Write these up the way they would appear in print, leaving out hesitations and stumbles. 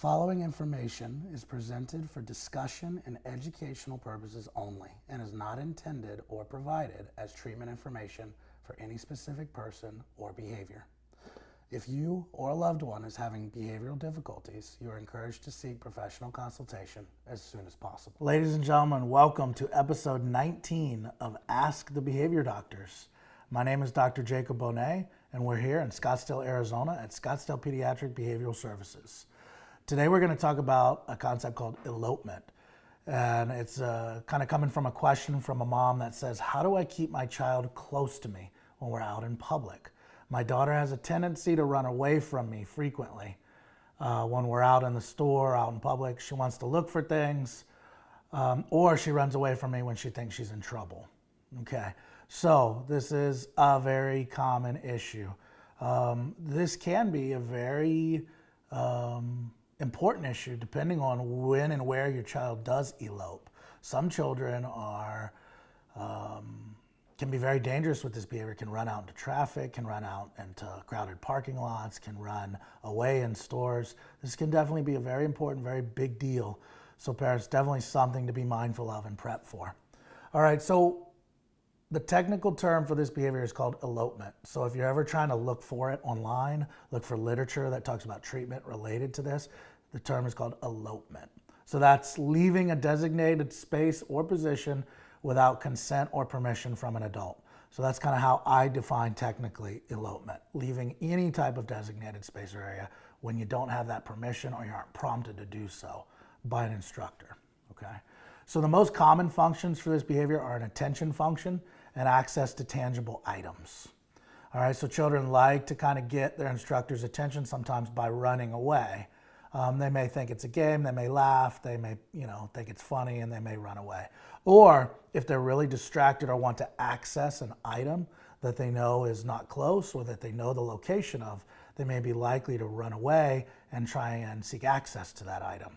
following information is presented for discussion and educational purposes only and is not intended or provided as treatment information for any specific person or behavior. If you or a loved one is having behavioral difficulties, you are encouraged to seek professional consultation as soon as possible. Ladies and gentlemen, welcome to episode 19 of Ask the Behavior Doctors. My name is Dr. Jacob Boney, and we're here in Scottsdale, Arizona at Scottsdale Pediatric Behavioral Services. Today we're going to talk about a concept called elopement. And it's kind of coming from a question from a mom that says, how do I keep my child close to me when we're out in public? My daughter has a tendency to run away from me frequently. When we're out in the store, out in public, she wants to look for things, or she runs away from me when she thinks she's in trouble. Okay, so this is a very common issue. This can be a very important issue depending on when and where your child does elope. Some children are can be very dangerous with this behavior, can run out into traffic, can run out into crowded parking lots, can run away in stores. This can definitely be a very important, very big deal. So parents, definitely something to be mindful of and prep for. All right, so the technical term for this behavior is called elopement. So if you're ever trying to look for it online, look for literature that talks about treatment related to this, the term is called elopement. So that's leaving a designated space or position without consent or permission from an adult. So that's kind of how I define technically elopement, leaving any type of designated space or area when you don't have that permission or you aren't prompted to do so by an instructor, okay? So the most common functions for this behavior are an attention function and access to tangible items. All right, so children like to kind of get their instructor's attention sometimes by running away. They may think it's a game, they may laugh, they may, think it's funny, and they may run away. Or if they're really distracted or want to access an item that they know is not close or that they know the location of, they may be likely to run away and try and seek access to that item.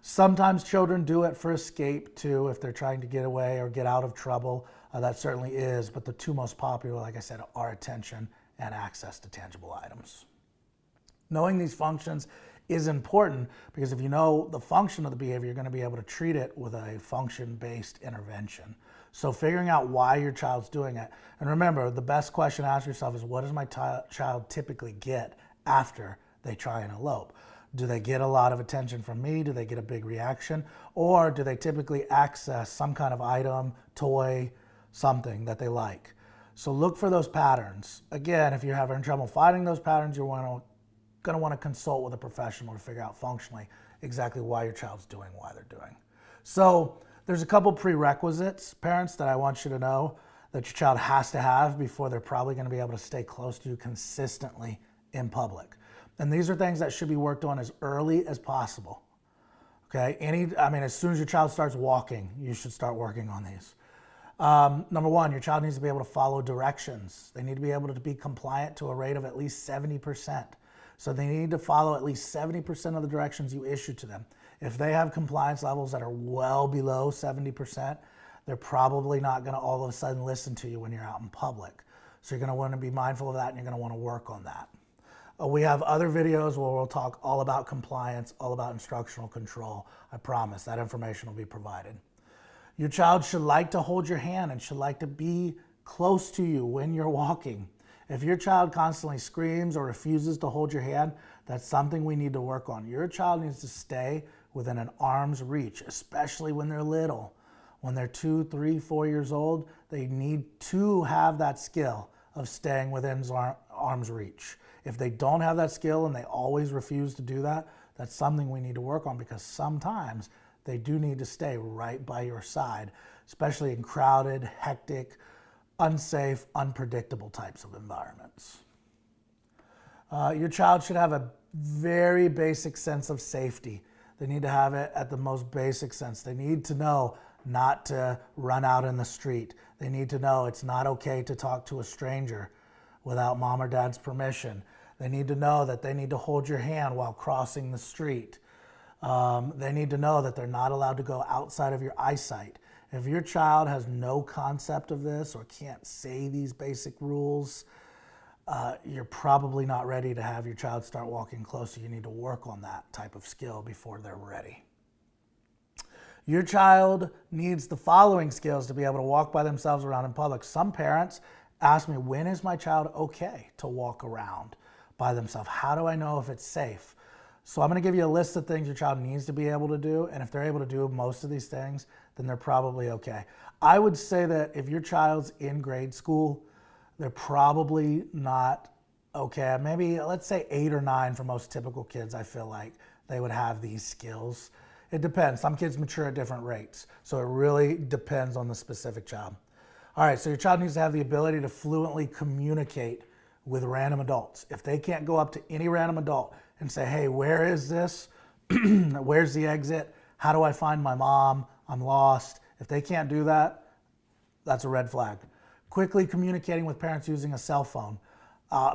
Sometimes children do it for escape too, if they're trying to get away or get out of trouble. That certainly is, but the two most popular, like I said, are attention and access to tangible items. Knowing these functions is important because if you know the function of the behavior, you're going to be able to treat it with a function-based intervention. So figuring out why your child's doing it. And remember, the best question to ask yourself is, what does my child typically get after they try and elope? Do they get a lot of attention from me? Do they get a big reaction? Or do they typically access some kind of item, toy, something that they like? So look for those patterns. Again, if you're having trouble finding those patterns, you're going to want to consult with a professional to figure out functionally exactly why your child's doing why they're doing. So there's a couple prerequisites, parents, that I want you to know that your child has to have before they're probably going to be able to stay close to you consistently in public. And these are things that should be worked on as early as possible. Okay, as soon as your child starts walking, you should start working on these. Number one, your child needs to be able to follow directions. They need to be able to be compliant to a rate of at least 70%. So they need to follow at least 70% of the directions you issue to them. If they have compliance levels that are well below 70%, they're probably not going to all of a sudden listen to you when you're out in public. So you're going to want to be mindful of that, and you're going to want to work on that. We have other videos where we'll talk all about compliance, all about instructional control. I promise that information will be provided. Your child should like to hold your hand and should like to be close to you when you're walking. If your child constantly screams or refuses to hold your hand, that's something we need to work on. Your child needs to stay within an arm's reach, especially when they're little. When they're 2, 3, 4 years old, they need to have that skill of staying within arm's reach. If they don't have that skill and they always refuse to do that, that's something we need to work on, because sometimes they do need to stay right by your side, especially in crowded, hectic, unsafe, unpredictable types of environments. Your child should have a very basic sense of safety. They need to have it at the most basic sense. They need to know not to run out in the street. They need to know it's not okay to talk to a stranger without mom or dad's permission. They need to know that they need to hold your hand while crossing the street. They need to know that they're not allowed to go outside of your eyesight. If your child has no concept of this or can't say these basic rules, you're probably not ready to have your child start walking closer. You need to work on that type of skill before they're ready. Your child needs the following skills to be able to walk by themselves around in public. Some parents ask me, when is my child okay to walk around by themselves? How do I know if it's safe? So I'm going to give you a list of things your child needs to be able to do, and if they're able to do most of these things, then they're probably okay. I would say that if your child's in grade school, they're probably not okay. Maybe let's say 8 or 9 for most typical kids. I feel like they would have these skills. It depends. Some kids mature at different rates, so it really depends on the specific child. All right, so your child needs to have the ability to fluently communicate with random adults. If they can't go up to any random adult and say, hey, where is this? Where's the exit? How do I find my mom? I'm lost. If they can't do that, that's a red flag. Quickly communicating with parents using a cell phone.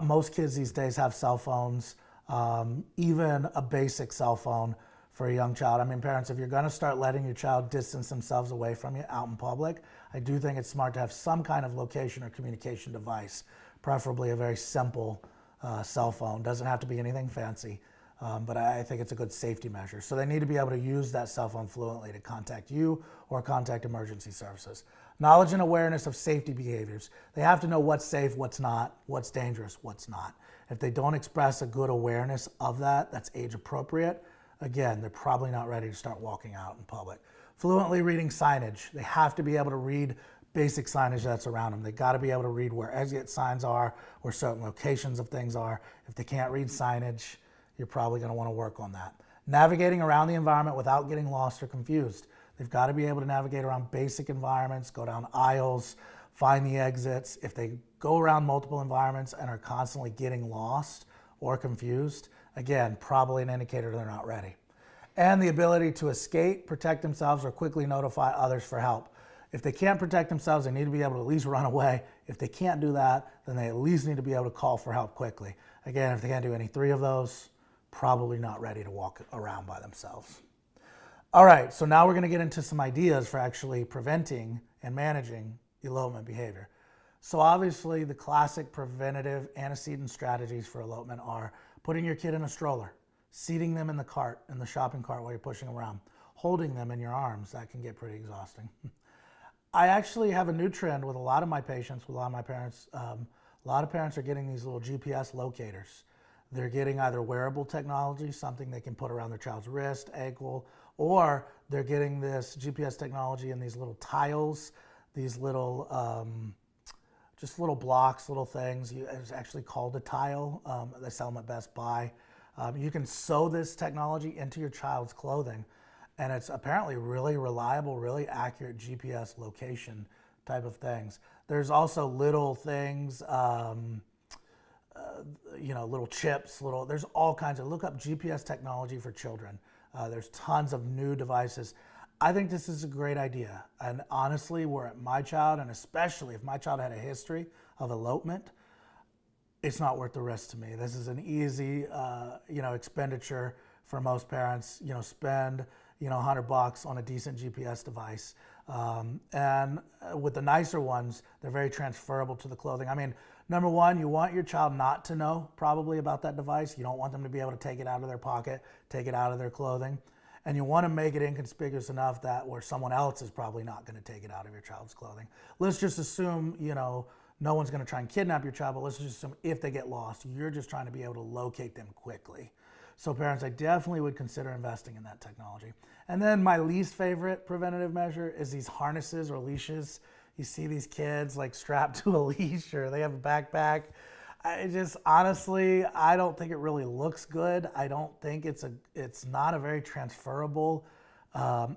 Most kids these days have cell phones, even a basic cell phone for a young child. I mean, parents, if you're going to start letting your child distance themselves away from you out in public, I do think it's smart to have some kind of location or communication device, preferably a very simple cell phone. Doesn't have to be anything fancy, but I think it's a good safety measure. So they need to be able to use that cell phone fluently to contact you or contact emergency services. Knowledge and awareness of safety behaviors. They have to know what's safe, what's not, what's dangerous, what's not. If they don't express a good awareness of that, that's age appropriate, again, they're probably not ready to start walking out in public. Fluently reading signage. They have to be able to read basic signage that's around them. They got to be able to read where exit signs are, where certain locations of things are. If they can't read signage, you're probably going to want to work on that. Navigating around the environment without getting lost or confused. They've got to be able to navigate around basic environments, go down aisles, find the exits. If they go around multiple environments and are constantly getting lost or confused, again, probably an indicator they're not ready. And the ability to escape, protect themselves, or quickly notify others for help. If they can't protect themselves, they need to be able to at least run away. If they can't do that, then they at least need to be able to call for help quickly. Again, if they can't do any 3 of those, probably not ready to walk around by themselves. All right, so now we're going to get into some ideas for actually preventing and managing elopement behavior. So obviously the classic preventative antecedent strategies for elopement are putting your kid in a stroller, seating them in the cart, in the shopping cart while you're pushing them around, holding them in your arms. That can get pretty exhausting. I actually have a new trend with a lot of my patients, with a lot of my parents. A lot of parents are getting these little GPS locators. They're getting either wearable technology, something they can put around their child's wrist, ankle, or they're getting this GPS technology in these little tiles, these little, just little blocks, little things. It's actually called a tile. They sell them at Best Buy. You can sew this technology into your child's clothing, and it's apparently really reliable, really accurate GPS location type of things. There's also little things, little chips, there's all kinds of, look up GPS technology for children. There's tons of new devices. I think this is a great idea. And honestly, were it my child, and especially if my child had a history of elopement, it's not worth the risk to me. This is an easy, expenditure for most parents. Spend, $100 on a decent GPS device. And with the nicer ones, they're very transferable to the clothing. I mean, number one, you want your child not to know probably about that device. You don't want them to be able to take it out of their pocket, take it out of their clothing. And you want to make it inconspicuous enough that where someone else is probably not going to take it out of your child's clothing. Let's just assume, no one's going to try and kidnap your child, but let's just assume if they get lost, you're just trying to be able to locate them quickly. So parents, I definitely would consider investing in that technology. And then my least favorite preventative measure is these harnesses or leashes. You see these kids like strapped to a leash, or they have a backpack. Honestly, I don't think it really looks good. I don't think it's not a very transferable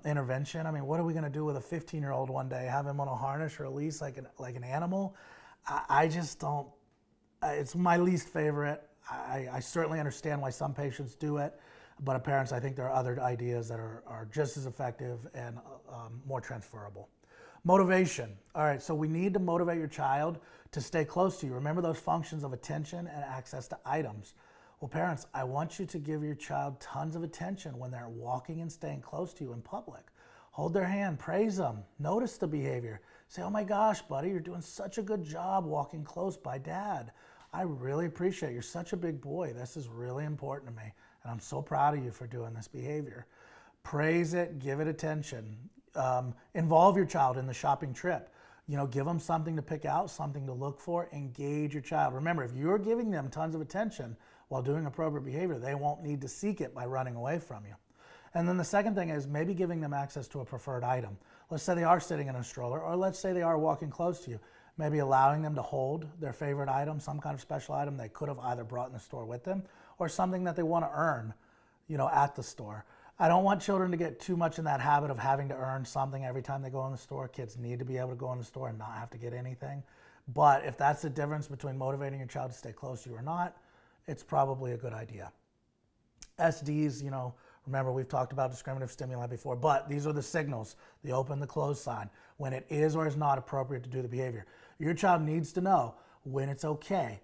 intervention. I mean, what are we going to do with a 15-year-old one day? Have him on a harness or a leash like an animal? I just don't. It's my least favorite. I certainly understand why some patients do it, but parents, I think there are other ideas that are just as effective and more transferable. Motivation. All right, so we need to motivate your child to stay close to you. Remember those functions of attention and access to items. Well, parents, I want you to give your child tons of attention when they're walking and staying close to you in public. Hold their hand, praise them, notice the behavior. Say, oh my gosh, buddy, you're doing such a good job walking close by dad. I really appreciate it. You're such a big boy. This is really important to me. And I'm so proud of you for doing this behavior. Praise it, give it attention. Involve your child in the shopping trip. Give them something to pick out, something to look for, engage your child. Remember, if you're giving them tons of attention while doing appropriate behavior, they won't need to seek it by running away from you. And then the second thing is maybe giving them access to a preferred item. Let's say they are sitting in a stroller, or let's say they are walking close to you. Maybe allowing them to hold their favorite item, some kind of special item they could have either brought in the store with them, or something that they want to earn, at the store. I don't want children to get too much in that habit of having to earn something every time they go in the store. Kids need to be able to go in the store and not have to get anything. But if that's the difference between motivating your child to stay close to you or not, it's probably a good idea. SDs, remember we've talked about discriminative stimuli before, but these are the signals, the open, the close sign, when it is or is not appropriate to do the behavior. Your child needs to know when it's okay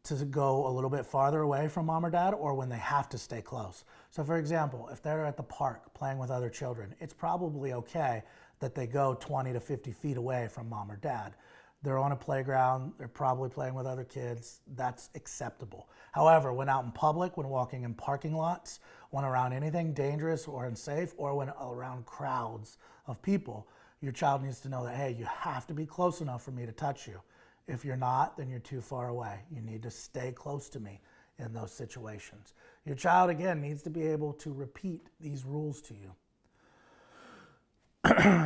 to go a little bit farther away from mom or dad, or when they have to stay close. So for example, if they're at the park playing with other children, it's probably okay that they go 20 to 50 feet away from mom or dad. They're on a playground, they're probably playing with other kids, that's acceptable. However, when out in public, when walking in parking lots, when around anything dangerous or unsafe, or when around crowds of people, your child needs to know that, hey, you have to be close enough for me to touch you. If you're not, then you're too far away. You need to stay close to me in those situations. Your child, again, needs to be able to repeat these rules to you.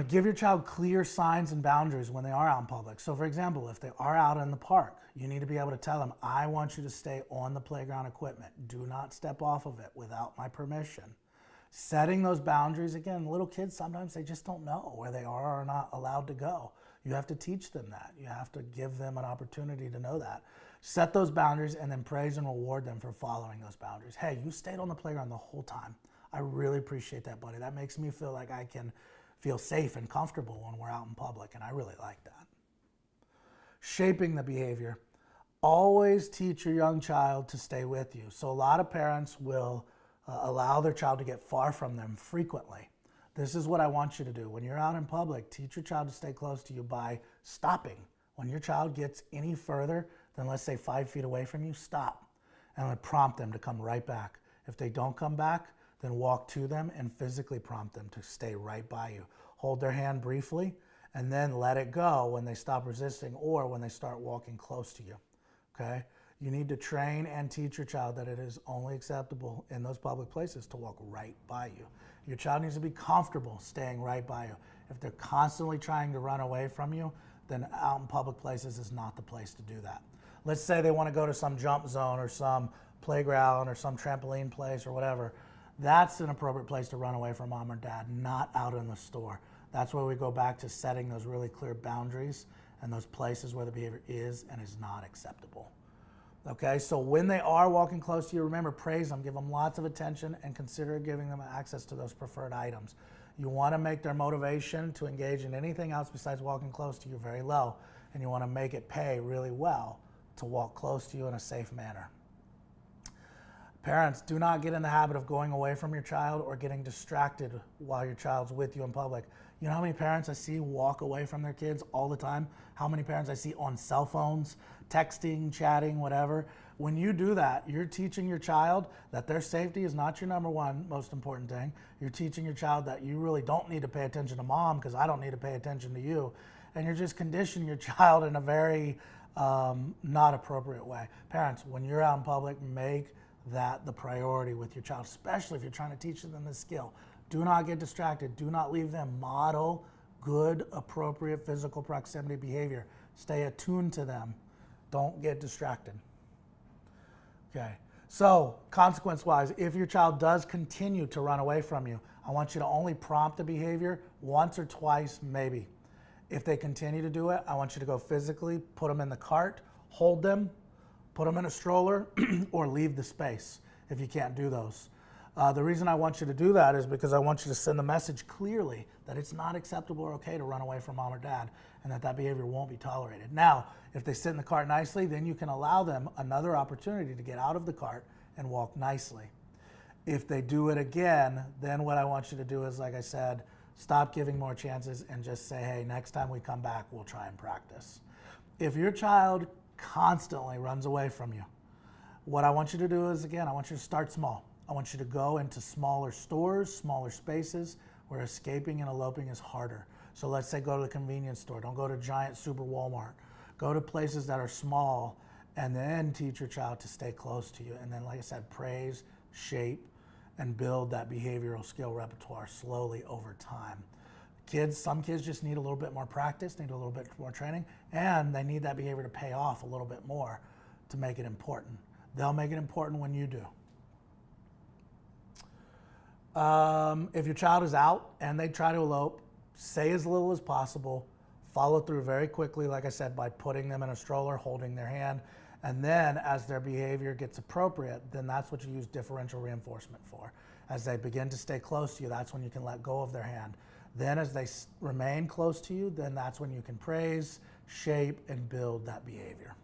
Give your child clear signs and boundaries when they are out in public. So for example, if they are out in the park, you need to be able to tell them, I want you to stay on the playground equipment. Do not step off of it without my permission. Setting those boundaries, again, little kids, sometimes they just don't know where they are or not allowed to go. You have to teach them that. You have to give them an opportunity to know that. Set those boundaries and then praise and reward them for following those boundaries. Hey, you stayed on the playground the whole time. I really appreciate that, buddy. That makes me feel like I can feel safe and comfortable when we're out in public, and I really like that. Shaping the behavior. Always teach your young child to stay with you. So a lot of parents will allow their child to get far from them frequently. This is what I want you to do. When you're out in public, teach your child to stay close to you by stopping. When your child gets any further than, let's say, 5 feet away from you, stop. And then prompt them to come right back. If they don't come back, then walk to them and physically prompt them to stay right by you. Hold their hand briefly and then let it go when they stop resisting or when they start walking close to you, okay? You need to train and teach your child that it is only acceptable in those public places to walk right by you. Your child needs to be comfortable staying right by you. If they're constantly trying to run away from you, then out in public places is not the place to do that. Let's say they want to go to some jump zone or some playground or some trampoline place or whatever. That's an appropriate place to run away from mom or dad, not out in the store. That's where we go back to setting those really clear boundaries and those places where the behavior is and is not acceptable. Okay, so when they are walking close to you, remember, praise them, give them lots of attention, and consider giving them access to those preferred items. You want to make their motivation to engage in anything else besides walking close to you very low, and you want to make it pay really well to walk close to you in a safe manner. Parents, do not get in the habit of going away from your child or getting distracted while your child's with you in public. You know how many parents I see walk away from their kids all the time? How many parents I see on cell phones, texting, chatting, whatever? When you do that, you're teaching your child that their safety is not your number one most important thing. You're teaching your child that you really don't need to pay attention to mom because I don't need to pay attention to you. And you're just conditioning your child in a very not appropriate way. Parents, when you're out in public, make that the priority with your child, especially if you're trying to teach them this skill. Do not get distracted. Do not leave them. Model good, appropriate physical proximity behavior. Stay attuned to them. Don't get distracted. Okay, so consequence-wise, if your child does continue to run away from you, I want you to only prompt the behavior once or twice, maybe. If they continue to do it, I want you to go physically, put them in the cart, hold them, put them in a stroller, or leave the space if you can't do those. The reason I want you to do that is because I want you to send the message clearly that it's not acceptable or okay to run away from mom or dad and that that behavior won't be tolerated. Now, if they sit in the cart nicely, then you can allow them another opportunity to get out of the cart and walk nicely. If they do it again, then what I want you to do is, like I said, stop giving more chances and just say, hey, next time we come back, we'll try and practice. If your child constantly runs away from you. What I want you to do is, again, I want you to start small. I want you to go into smaller stores, smaller spaces where escaping and eloping is harder. So let's say go to the convenience store. Don't go to giant super Walmart. Go to places that are small and then teach your child to stay close to you. And then, like I said, praise, shape, and build that behavioral skill repertoire slowly over time. Some kids just need a little bit more practice, need a little bit more training, and they need that behavior to pay off a little bit more to make it important. They'll make it important when you do. If your child is out and they try to elope, say as little as possible, follow through very quickly, like I said, by putting them in a stroller, holding their hand, and then as their behavior gets appropriate, then that's what you use differential reinforcement for. As they begin to stay close to you, that's when you can let go of their hand. Then as they remain close to you, then that's when you can praise, shape, and build that behavior.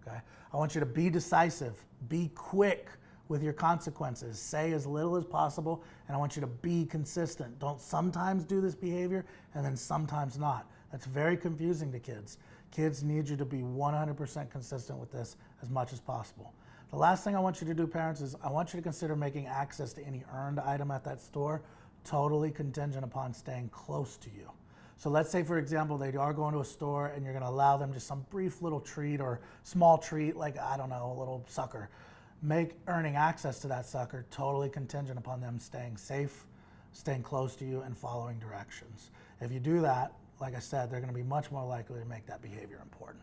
Okay? I want you to be decisive, be quick with your consequences, say as little as possible, and I want you to be consistent. Don't sometimes do this behavior and then sometimes not. That's very confusing to kids. Kids need you to be 100% consistent with this as much as possible. The last thing I want you to do, parents, is I want you to consider making access to any earned item at that store totally contingent upon staying close to you. So let's say, for example, they are going to a store and you're going to allow them just some brief little treat or small treat, like, I don't know, a little sucker. Make earning access to that sucker totally contingent upon them staying safe, staying close to you, and following directions. If you do that, like I said, they're going to be much more likely to make that behavior important.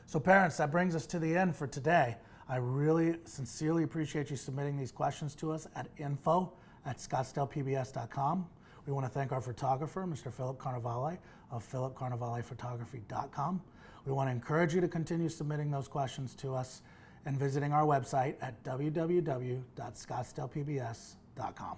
So parents, that brings us to the end for today. I really sincerely appreciate you submitting these questions to us at info@scottsdalepbs.com. We want to thank our photographer, Mr. Philip Carnevale of philipcarnevalephotography.com. We want to encourage you to continue submitting those questions to us and visiting our website at www.scottsdalepbs.com.